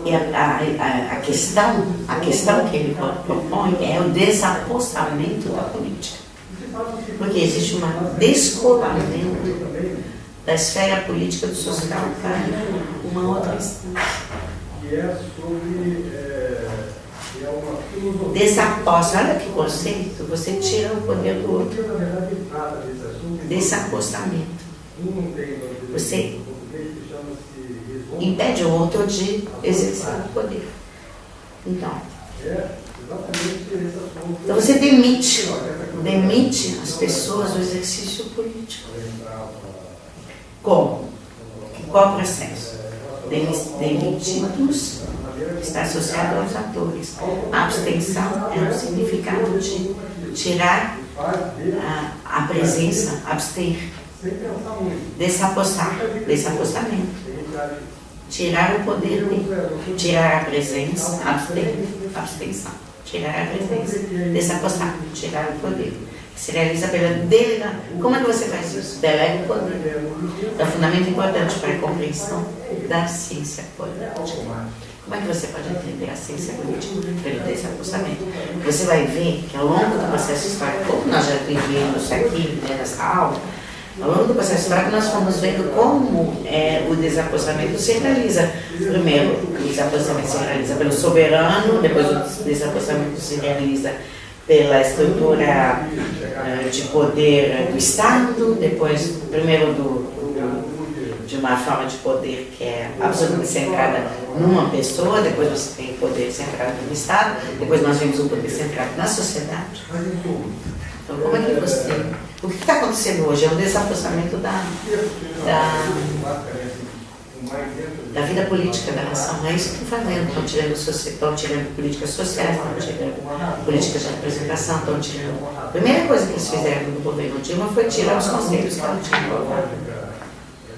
E a questão que ele propõe é o desapostamento da política. Porque existe um descolamento da esfera política do social para uma outra instância. Desaposta, olha que conceito, você tira o poder do outro. Desapostamento. Você impede o outro de exercer o poder. Então você demite as pessoas do exercício político. Como? Qual o processo? Demitimos está associado aos atores. A abstenção é o significado de tirar a presença, abster, desapostamento. Tirar o poder dele, tirar a presença, abstenção, tirar a presença, desapostar, tirar o poder. Se realiza pela delegação. Como é que você faz isso? Delega o poder. É um fundamento importante para a compreensão da ciência política. Como é que você pode entender a ciência política? Pelo desapostamento. Você vai ver que ao longo do processo histórico, como nós já vivemos aqui nessa aula, ao longo do processo histórico nós fomos vendo como o desapostamento se realiza. Primeiro, o desapostamento se realiza pelo soberano, depois o desapostamento se realiza pela estrutura de poder do Estado, depois, primeiro de uma forma de poder que é absolutamente centrada numa pessoa, depois você tem o poder centrado no Estado, depois nós vemos o poder centrado na sociedade. Então, como é que você... O que está acontecendo hoje é um desapostamento da vida política da nação. É isso que estão fazendo. Estão tirando políticas sociais, estão tirando políticas de representação, estão tirando... A primeira coisa que eles fizeram no governo Dilma foi tirar os conselhos que ela tinha colocado.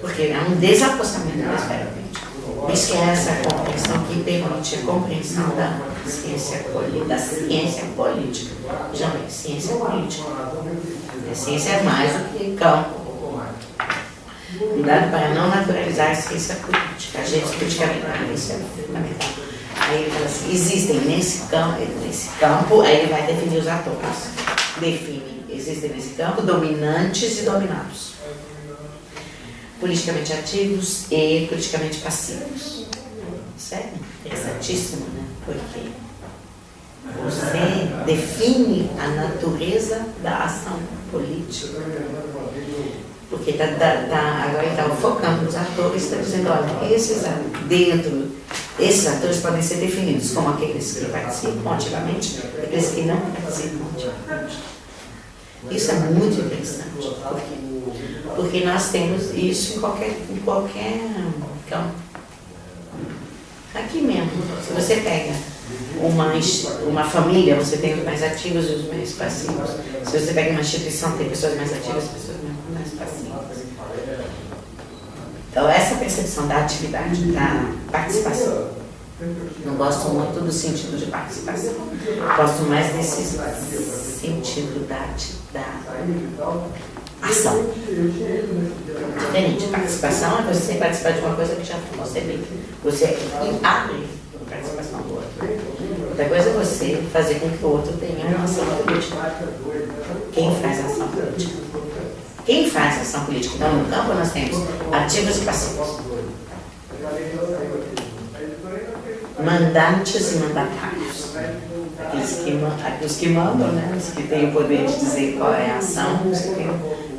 Porque é um desapostamento da esfera política. Isso que é essa compreensão que permite a compreensão da ciência política. Já é ciência política. A ciência é mais do que campo. Cuidado para não naturalizar a ciência política. A gente politicamente, isso é fundamental. Aí ele fala assim, existem nesse campo, aí ele vai definir os atores. Define, existem nesse campo dominantes e dominados. Politicamente ativos e politicamente passivos. Certo? Interessantíssimo, né? Porque você define a natureza da ação política. Porque agora está focando nos atores, está dizendo, olha, esses atores podem ser definidos como aqueles que participam ativamente e aqueles que não participam ativamente. Isso é muito interessante, porque nós temos isso em qualquer campo. Aqui mesmo, se você pega uma família, você tem os mais ativos e os mais passivos. Se você pega uma instituição, tem pessoas mais ativas e pessoas mais passivas. Então, essa percepção da atividade, da participação. Não gosto muito do sentido de participação. Gosto mais desse sentido da ação. Diferente. Participação é você participar de uma coisa que já você vê. Você abre a participação do outro. Outra coisa é você fazer com que o outro tenha uma ação política. Quem faz a ação política? Quem faz a ação política? Então, no campo nós temos ativos e passivos. Mandantes e mandatários. Aqueles que mandam, né? Os que têm o poder de dizer qual é a ação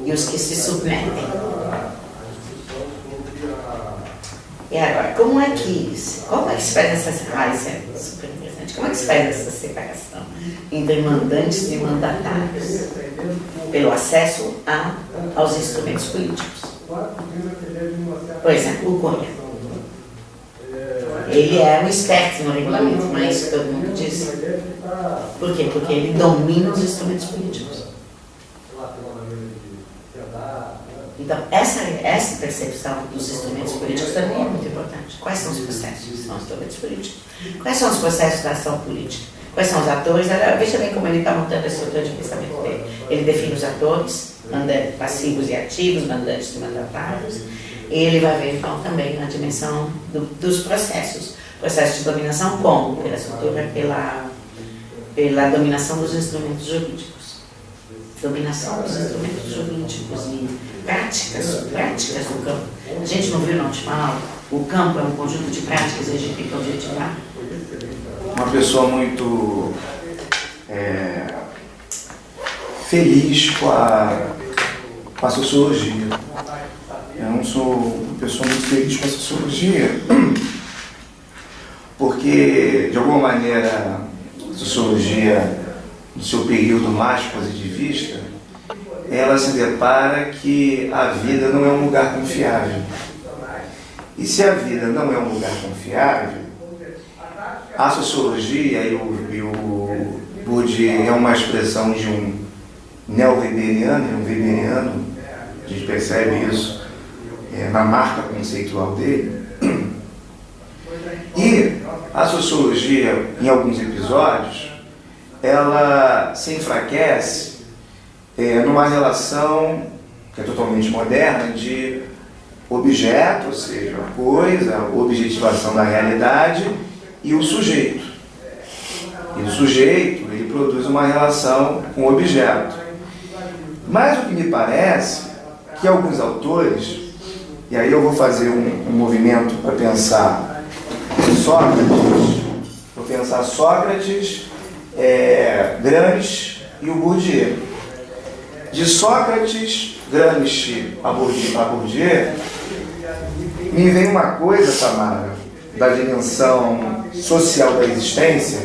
e os que se submetem. E agora, como é que se faz essa separação? Isso é super interessante. Como é que se faz essa separação entre mandantes e mandatários? Pelo acesso aos instrumentos políticos. Por exemplo, o Cunha. Ele é um esperto no regulamento, mas todo mundo diz. Por quê? Porque ele domina os instrumentos políticos. Então, essa percepção dos instrumentos políticos também é muito importante. Quais são os processos? São os instrumentos políticos. Quais são os processos da ação política? Quais são os atores? Veja bem como ele está montando a estrutura de pensamento dele. Ele define os atores, passivos e ativos, mandantes e mandatários. E ele vai ver, então, também a dimensão dos processos. Processo de dominação como? Pela estrutura, pela dominação dos instrumentos jurídicos. Dominação dos instrumentos jurídicos e práticas do campo. A gente não viu na última aula? O campo é um conjunto de práticas e a gente tem que objetivar. Uma pessoa muito feliz com a sociologia. Eu não sou uma pessoa muito feliz com a sociologia, porque, de alguma maneira, a sociologia, no seu período mais positivista, ela se depara que a vida não é um lugar confiável. E se a vida não é um lugar confiável, a sociologia e o Bourdieu é uma expressão de um neo-weberiano e um weberiano, a gente percebe isso na marca conceitual dele. E a sociologia, em alguns episódios, ela se enfraquece numa relação que é totalmente moderna de objeto, ou seja, a coisa, a objetivação da realidade, e o sujeito. E o sujeito, ele produz uma relação com o objeto. Mas o que me parece que alguns autores, e aí eu vou fazer um movimento para pensar Sócrates, vou pensar Sócrates, Gramsci e o Bourdieu. De Sócrates, Gramsci a Bourdieu, me vem uma coisa, Tamara, da dimensão social da existência,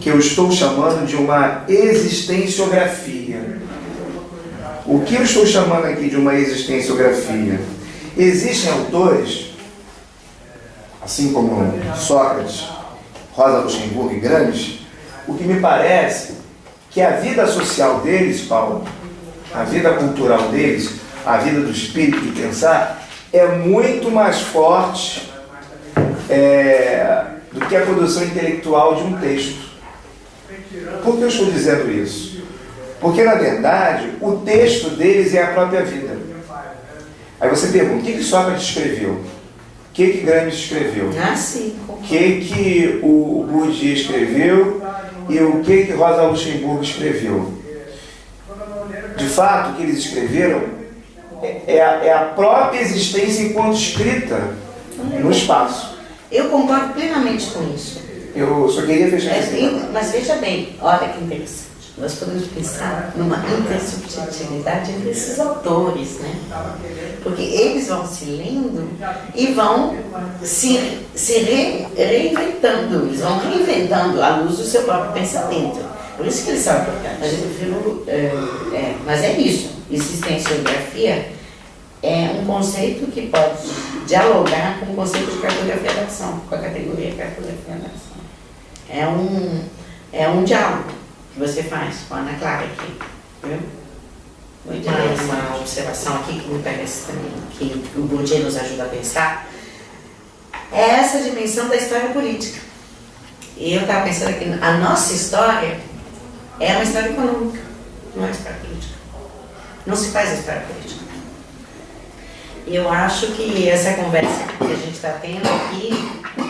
que eu estou chamando de uma existenciografia. O que eu estou chamando aqui de uma existenciografia? Existem autores, assim como Sócrates, Rosa Luxemburgo e Gramsci, o que me parece que a vida social deles, Paulo, a vida cultural deles, a vida do espírito e pensar, é muito mais forte do que a produção intelectual de um texto. Por que eu estou dizendo isso? Porque, na verdade, o texto deles é a própria vida. Aí você pergunta, o que Sócrates escreveu? O que Gramsci escreveu? O que o Bourdieu escreveu? E o que Rosa Luxemburgo escreveu? De fato, o que eles escreveram é a própria existência enquanto escrita no espaço. Eu concordo plenamente com isso. Eu só queria fechar mas veja bem, olha que interessante. Nós podemos pensar numa intersubjetividade entre esses autores, né? Porque eles vão se lendo e vão se reinventando, eles vão reinventando à luz do seu próprio pensamento. Por isso que eles são importantes. Mas eu prefiro, mas é isso. Existenciografia é um conceito que pode dialogar com o conceito de cartografia da ação, com a categoria cartografia da ação. É um diálogo que você faz com a Ana Clara aqui, viu? Uma observação aqui que me parece também que o Bourdieu nos ajuda a pensar é essa dimensão da história política. E eu estava pensando aqui, a nossa história é uma história econômica, não é uma história política. Não se faz a história política. E eu acho que essa conversa que a gente está tendo aqui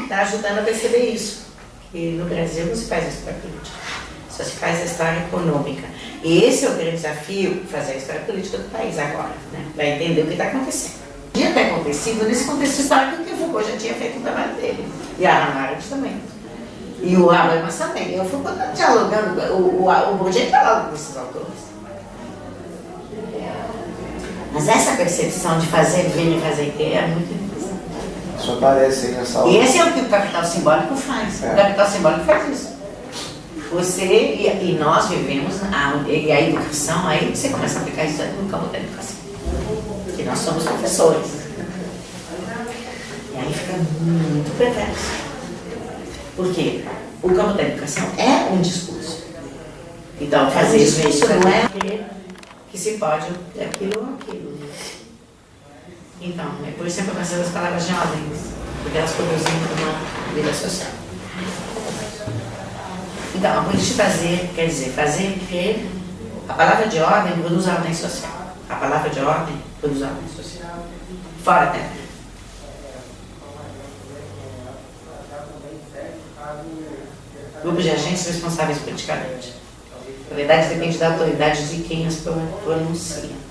está ajudando a perceber isso. Que no Brasil não se faz a história política, só se faz a história econômica. E esse é o grande desafio, fazer a história política do país agora, né? Para entender o que está acontecendo. Tinha até acontecido nesse contexto histórico que o Foucault já tinha feito o trabalho dele. E a Hannah Arendt também. E o Habermas também. E o Foucault está dialogando, o Bourdieu dialoga com esses autores. Mas essa percepção de fazer ver e fazer ter é muito interessante. Isso aparece aí nessa aula. E esse é o que o capital simbólico faz. O capital simbólico faz isso. Você e nós vivemos e a educação, aí você começa a aplicar isso no campo da educação. Porque nós somos professores. E aí fica muito perverso. Porque o campo da educação é um discurso. Então, fazer isso não é que se pode aquilo ou aquilo. Então, é por isso que eu pensei nas palavras de ordens, porque elas produzem uma vida social. Então, a política fazer, quer dizer, fazer que a palavra de ordem produz ordem social. A palavra de ordem produz ordem social. Fora tempo. Grupos de agentes responsáveis politicamente. A verdade depende da autoridade de quem as pronuncia.